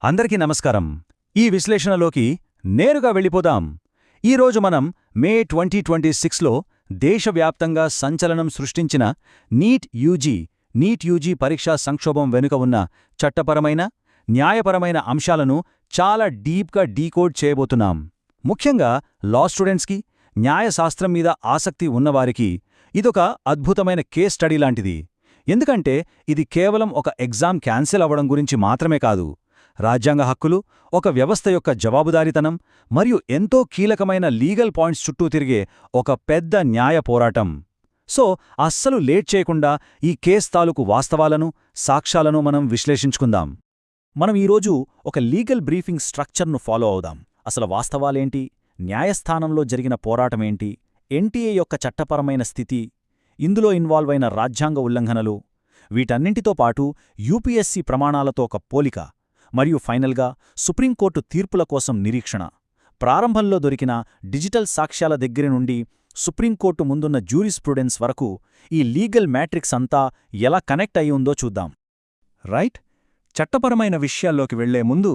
అందరికీ నమస్కారం. ఈ విశ్లేషణలోకి నేరుగా వెళ్ళిపోదాం. ఈరోజు మనం మే 2026లో దేశవ్యాప్తంగా సంచలనం సృష్టించిన నీట్ యూజీ పరీక్షా సంక్షోభం వెనుక ఉన్న చట్టపరమైన, న్యాయపరమైన అంశాలను చాలా డీప్గా డీకోడ్ చేయబోతున్నాం. ముఖ్యంగా లా స్టూడెంట్స్కి, న్యాయశాస్త్రం మీద ఆసక్తి ఉన్నవారికి ఇదొక అద్భుతమైన కేస్ స్టడీ లాంటిది. ఎందుకంటే ఇది కేవలం ఒక ఎగ్జామ్ క్యాన్సిల్ అవ్వడం గురించి మాత్రమే కాదు, రాజ్యాంగ హక్కులు, ఒక వ్యవస్థ యొక్క జవాబుదారీతనం మరియు ఎంతో కీలకమైన లీగల్ పాయింట్స్ చుట్టూ తిరిగే ఒక పెద్ద న్యాయ పోరాటం. సో అస్సలు లేట్ చేయకుండా ఈ కేస్ తాలూకు వాస్తవాలను, సాక్ష్యాలను మనం విశ్లేషించుకుందాం. మనం ఈరోజు ఒక లీగల్ బ్రీఫింగ్ స్ట్రక్చర్ను ఫాలో అవుదాం. అసలు వాస్తవాలేంటి, న్యాయస్థానంలో జరిగిన పోరాటమేంటి, ఎన్టీఏ యొక్క చట్టపరమైన స్థితి, ఇందులో ఇన్వాల్వ్ అయిన రాజ్యాంగ ఉల్లంఘనలు, వీటన్నింటితో పాటు యూపీఎస్సీ ప్రమాణాలతో ఒక పోలిక, మరియు ఫైనల్గా సుప్రీంకోర్టు తీర్పుల కోసం నిరీక్షణ. ప్రారంభంలో దొరికిన డిజిటల్ సాక్ష్యాల దగ్గరి నుండి సుప్రీంకోర్టు ముందున్న జ్యూరిస్ప్రుడెన్స్ వరకు ఈ లీగల్ మ్యాట్రిక్స్ అంతా ఎలా కనెక్ట్ అయి ఉందో చూద్దాం. రైట్, చట్టపరమైన విషయాల్లోకి వెళ్లే ముందు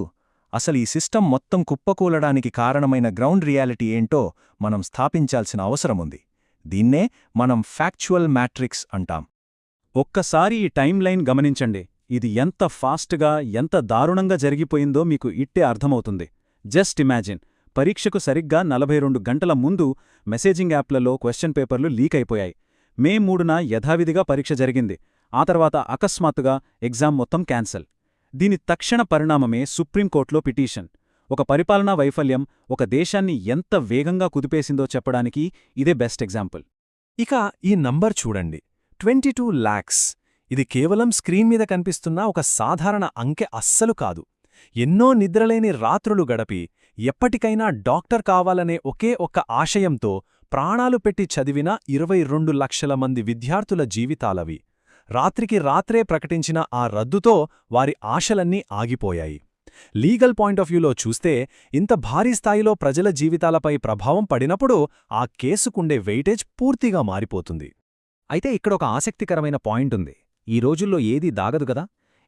అసలు ఈ సిస్టమ్ మొత్తం కుప్పకూలడానికి కారణమైన గ్రౌండ్ రియాలిటీ ఏంటో మనం స్థాపించాల్సిన అవసరముంది. దీన్నే మనం ఫ్యాక్చువల్ మ్యాట్రిక్స్ అంటాం. ఒక్కసారి ఈ టైం లైన్ గమనించండి. ఇది ఎంత ఫాస్ట్గా, ఎంత దారుణంగా జరిగిపోయిందో మీకు ఇట్టే అర్థమవుతుంది. జస్ట్ ఇమాజిన్, పరీక్షకు సరిగ్గా 42 గంటల ముందు మెసేజింగ్ యాప్లలో క్వశ్చన్ పేపర్లు లీక్ అయిపోయాయి. మే 3న యథావిధిగా పరీక్ష జరిగింది. ఆ తర్వాత అకస్మాత్తుగా ఎగ్జామ్ మొత్తం క్యాన్సల్. దీని తక్షణ పరిణామమే సుప్రీంకోర్టులో పిటిషన్. ఒక పరిపాలనా వైఫల్యం ఒక దేశాన్ని ఎంత వేగంగా కుదిపేసిందో చెప్పడానికి ఇదే బెస్ట్ ఎగ్జాంపుల్. ఇక ఈ నంబర్ చూడండి, 22 lakhs. ఇది కేవలం స్క్రీన్ మీద కనిపిస్తున్న ఒక సాధారణ అంకె అస్సలు కాదు. ఎన్నో నిద్రలేని రాత్రులు గడపి ఎప్పటికైనా డాక్టర్ కావాలనే ఒకే ఒక్క ఆశయంతో ప్రాణాలు పెట్టి చదివిన 22 లక్షల మంది విద్యార్థుల జీవితాలవి. రాత్రికి రాత్రే ప్రకటించిన ఆ రద్దుతో వారి ఆశలన్నీ ఆగిపోయాయి. లీగల్ పాయింట్ ఆఫ్ వ్యూలో చూస్తే ఇంత భారీ స్థాయిలో ప్రజల జీవితాలపై ప్రభావం పడినప్పుడు ఆ కేసుకుండే వెయిటేజ్ పూర్తిగా మారిపోతుంది. అయితే ఇక్కడొక ఆసక్తికరమైన పాయింట్ ఉంది. ఈ రోజుల్లో ఏదీ దాగదు గదా.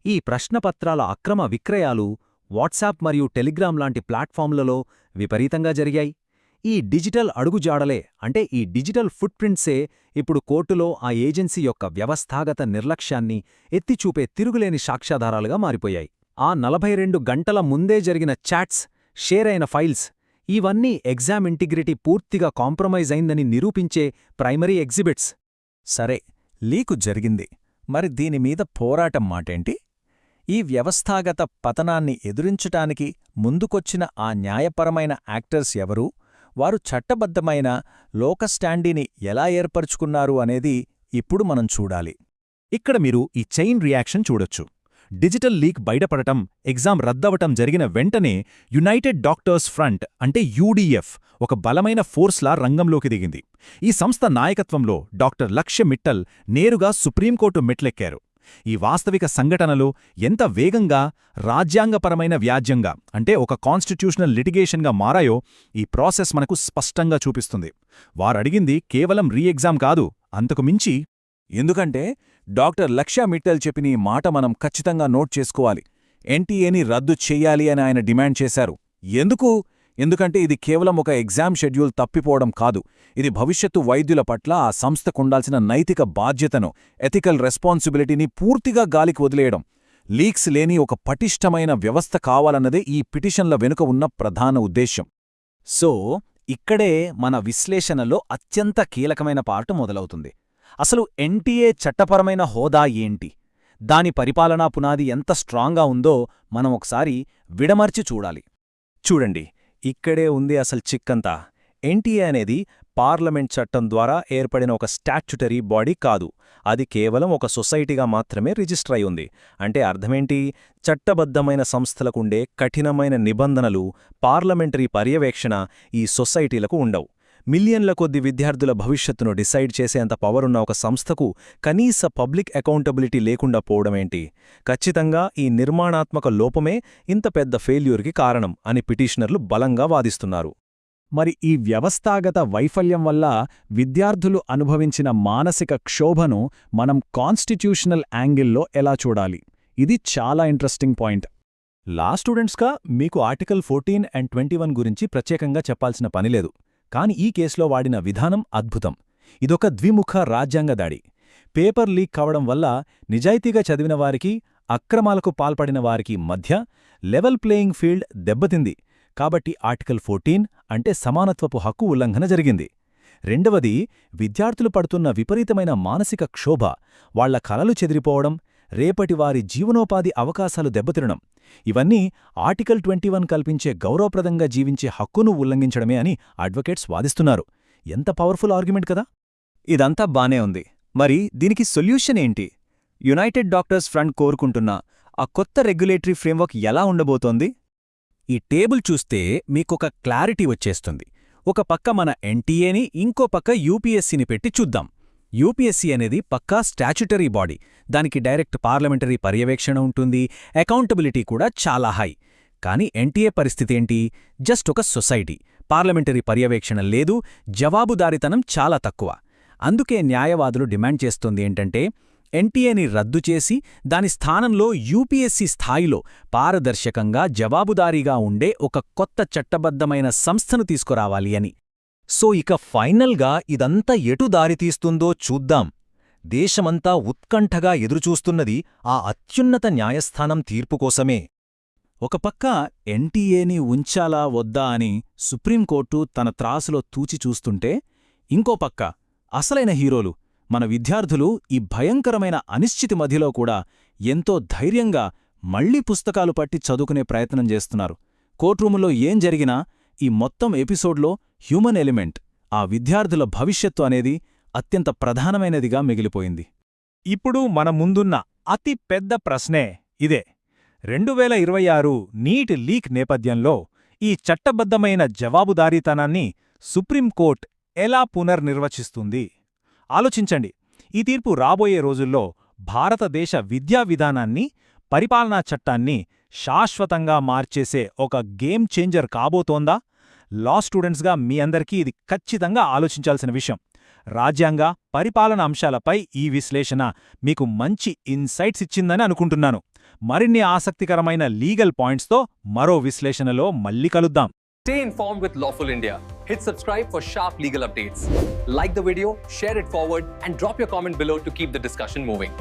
ఈ ప్రశ్నపత్రాల అక్రమ విక్రయాలు వాట్సాప్ మరియు టెలిగ్రామ్ లాంటి ప్లాట్ఫామ్లలో విపరీతంగా జరిగాయి. ఈ డిజిటల్ అడుగుజాడలే, అంటే ఈ డిజిటల్ ఫుట్ప్రింట్సే ఇప్పుడు కోర్టులో ఆ ఏజెన్సీ యొక్క వ్యవస్థాగత నిర్లక్ష్యాన్ని ఎత్తిచూపే తిరుగులేని సాక్ష్యాధారాలుగా మారిపోయాయి. ఆ 42 గంటల ముందే జరిగిన చాట్స్, షేర్ అయిన ఫైల్స్, ఇవన్నీ ఎగ్జామ్ ఇంటిగ్రిటీ పూర్తిగా కాంప్రమైజ్ అయిందని నిరూపించే ప్రైమరీ ఎగ్జిబిట్స్. సరే, లీకు జరిగింది. మరి దీనిమీద పోరాటం మాటేంటి? ఈ వ్యవస్థాగత పతనాన్ని ఎదురించటానికి ముందుకొచ్చిన ఆ న్యాయపరమైన యాక్టర్స్ ఎవరు? వారు చట్టబద్ధమైన లోకస్టాండీని ఎలా ఏర్పరుచుకున్నారు అనేది ఇప్పుడు మనం చూడాలి. ఇక్కడ మీరు ఈ చైన్ రియాక్షన్ చూడొచ్చు. డిజిటల్ లీక్ బయటపడటం, ఎగ్జామ్ రద్దవటం జరిగిన వెంటనే యునైటెడ్ డాక్టర్స్ ఫ్రంట్ అంటే యూడీఎఫ్ ఒక బలమైన ఫోర్స్లా రంగంలోకి దిగింది. ఈ సంస్థ నాయకత్వంలో డాక్టర్ లక్ష్య మిట్టల్ నేరుగా సుప్రీంకోర్టు మెట్లెక్కారు. ఈ వాస్తవిక సంఘటనలు ఎంత వేగంగా రాజ్యాంగపరమైన వ్యాజ్యంగా, అంటే ఒక కాన్స్టిట్యూషనల్ లిటిగేషన్గా మారాయో ఈ ప్రాసెస్ మనకు స్పష్టంగా చూపిస్తుంది. వారడిగింది కేవలం రీ-ఎగ్జామ్ కాదు, అంతకు మించి. ఎందుకంటే డాక్టర్ లక్ష్య మిట్టల్ చెప్పిన ఈ మాట మనం ఖచ్చితంగా నోట్ చేసుకోవాలి. ఎన్టీఏని రద్దు చెయ్యాలి అని ఆయన డిమాండ్ చేశారు. ఎందుకంటే ఇది కేవలం ఒక ఎగ్జామ్ షెడ్యూల్ తప్పిపోవడం కాదు, ఇది భవిష్యత్తు వైద్యుల పట్ల ఆ సంస్థకుండాల్సిన నైతిక బాధ్యతను, ఎథికల్ రెస్పాన్సిబిలిటీని పూర్తిగా గాలికి వదిలేయడం. లీక్స్ లేని ఒక పటిష్టమైన వ్యవస్థ కావాలన్నదే ఈ పిటిషన్ల వెనుక ఉన్న ప్రధాన ఉద్దేశ్యం. సో ఇక్కడే మన విశ్లేషణలో అత్యంత కీలకమైన పార్ట్ మొదలవుతుంది. అసలు ఎన్టీఏ చట్టపరమైన హోదా ఏంటి, దాని పరిపాలనా పునాది ఎంత స్ట్రాంగ్గా ఉందో మనం ఒకసారి విడమర్చి చూడాలి. చూడండి, ఇక్కడే ఉంది అసలు చిక్కంతా. ఎన్టీఏ అనేది పార్లమెంట్ చట్టం ద్వారా ఏర్పడిన ఒక స్టాట్యుటరీ బాడీ కాదు. అది కేవలం ఒక సొసైటీగా మాత్రమే రిజిస్టర్ అయి ఉంది. అంటే అర్థమేంటి? చట్టబద్ధమైన సంస్థలకుండే కఠినమైన నిబంధనలు, పార్లమెంటరీ పర్యవేక్షణ ఈ సొసైటీలకు ఉండవు. మిలియన్ల కొద్ది విద్యార్థుల భవిష్యత్తును డిసైడ్ చేసేంత పవరున్న ఒక సంస్థకు కనీస పబ్లిక్ అకౌంటబిలిటీ లేకుండా పోవడమేంటి? ఖచ్చితంగా ఈ నిర్మాణాత్మక లోపమే ఇంత పెద్ద ఫెయిల్యూర్కి కారణం అని పిటిషనర్లు బలంగా వాదిస్తున్నారు. మరి ఈ వ్యవస్థాగత వైఫల్యం వల్ల విద్యార్థులు అనుభవించిన మానసిక క్షోభను మనం కాన్స్టిట్యూషనల్ యాంగిల్లో ఎలా చూడాలి? ఇది చాలా ఇంట్రెస్టింగ్ పాయింట్. లా స్టూడెంట్స్గా మీకు ఆర్టికల్ 14 అండ్ 21 గురించి ప్రత్యేకంగా చెప్పాల్సిన పనిలేదు. కాని ఈ కేసులో వాడిన విధానం అద్భుతం. ఇదొక ద్విముఖ రాజ్యాంగ దాడి. పేపర్ లీక్ కావడం వల్ల నిజాయితీగా చదివిన వారికి, అక్రమాలకు పాల్పడిన వారికి మధ్య లెవెల్ ప్లేయింగ్ ఫీల్డ్ దెబ్బతింది. కాబట్టి ఆర్టికల్ 14 అంటే సమానత్వపు హక్కు ఉల్లంఘన జరిగింది. రెండవది, విద్యార్థులు పడుతున్న విపరీతమైన మానసిక క్షోభ, వాళ్ల కలలు చెదిరిపోవడం, రేపటి వారి జీవనోపాధి అవకాశాలు దెబ్బతినడం ఇవన్నీ ఆర్టికల్ 21 కల్పించే గౌరవప్రదంగా జీవించే హక్కును ఉల్లంఘించడమే అని అడ్వకేట్స్ వాదిస్తున్నారు. ఎంత పవర్ఫుల్ ఆర్గ్యుమెంట్ కదా! ఇదంతా బానే ఉంది. మరి దీనికి సొల్యూషన్ ఏంటి? యునైటెడ్ డాక్టర్స్ ఫ్రంట్ కోరుకుంటున్న ఆ కొత్త రెగ్యులేటరీ ఫ్రేమ్వర్క్ ఎలా ఉండబోతోంది? ఈ టేబుల్ చూస్తే మీకొక క్లారిటీ వచ్చేస్తుంది. ఒక పక్క మన ఎన్టీఏని, ఇంకో పక్క యూపీఎస్సీని పెట్టి చూద్దాం. యూపీఎస్సీ అనేది పక్కా స్టాచ్యుటరీ బాడీ. దానికి డైరెక్ట్ పార్లమెంటరీ పర్యవేక్షణ ఉంటుంది, అకౌంటబిలిటీ కూడా చాలా హై. కానీ ఎన్టీఏ పరిస్థితేంటి? జస్ట్ ఒక సొసైటీ. పార్లమెంటరీ పర్యవేక్షణ లేదు, జవాబుదారీతనం చాలా తక్కువ. అందుకే న్యాయవాదులు డిమాండ్ చేస్తోంది ఏంటంటే, ఎన్టీఏని రద్దు చేసి దాని స్థానంలో యూపీఎస్సీ స్థాయిలో పారదర్శకంగా, జవాబుదారీగా ఉండే ఒక కొత్త చట్టబద్ధమైన సంస్థను తీసుకురావాలి అని. సో ఇక ఫైనల్గా ఇదంతా ఎటు దారితీస్తుందో చూద్దాం. దేశమంతా ఉత్కంఠగా ఎదురుచూస్తున్నది ఆ అత్యున్నత న్యాయస్థానం తీర్పుకోసమే. ఒక పక్క ఎన్టీఏని ఉంచాలా వద్దా అని సుప్రీంకోర్టు తన త్రాసులో తూచి చూస్తుంటే, ఇంకో పక్క అసలైన హీరోలు మన విద్యార్థులు ఈ భయంకరమైన అనిశ్చితి మధ్యలో కూడా ఎంతో ధైర్యంగా మళ్లీ పుస్తకాలు పట్టి చదువుకునే ప్రయత్నం చేస్తున్నారు. కోర్టురూములో ఏం జరిగినా ఈ మొత్తం ఎపిసోడ్లో హ్యూమన్ ఎలిమెంట్, ఆ విద్యార్థుల భవిష్యత్తు అనేది అత్యంత ప్రధానమైనదిగా మిగిలిపోయింది. ఇప్పుడు మన ముందున్న అతి పెద్ద ప్రశ్నే ఇదే. 2026 నీట్ లీక్ నేపథ్యంలో ఈ చట్టబద్ధమైన జవాబుదారీతనాన్ని సుప్రీంకోర్టు ఎలా పునర్నిర్వచిస్తుంది? ఆలోచించండి. ఈ తీర్పు రాబోయే రోజుల్లో భారతదేశ విద్యా విధానాన్ని, పరిపాలనా చట్టాన్ని శాశ్వతంగా మార్చేసే ఒక గేమ్ చేంజర్ కాబోతోందా? లా స్టూడెంట్స్గా మీ అందరికీ ఇది ఖచ్చితంగా ఆలోచించాల్సిన విషయం. రాజ్యాంగ, పరిపాలన అంశాలపై ఈ విశ్లేషణ మీకు మంచి ఇన్సైట్స్ ఇచ్చిందని అనుకుంటున్నాను. మరిన్ని ఆసక్తికరమైన లీగల్ పాయింట్స్తో మరో విశ్లేషణలో మళ్ళీ కలుద్దాం. Stay informed with Lawful India. Hit subscribe for sharp legal updates. Like the video, share it forward, and drop your comment below to keep the discussion moving.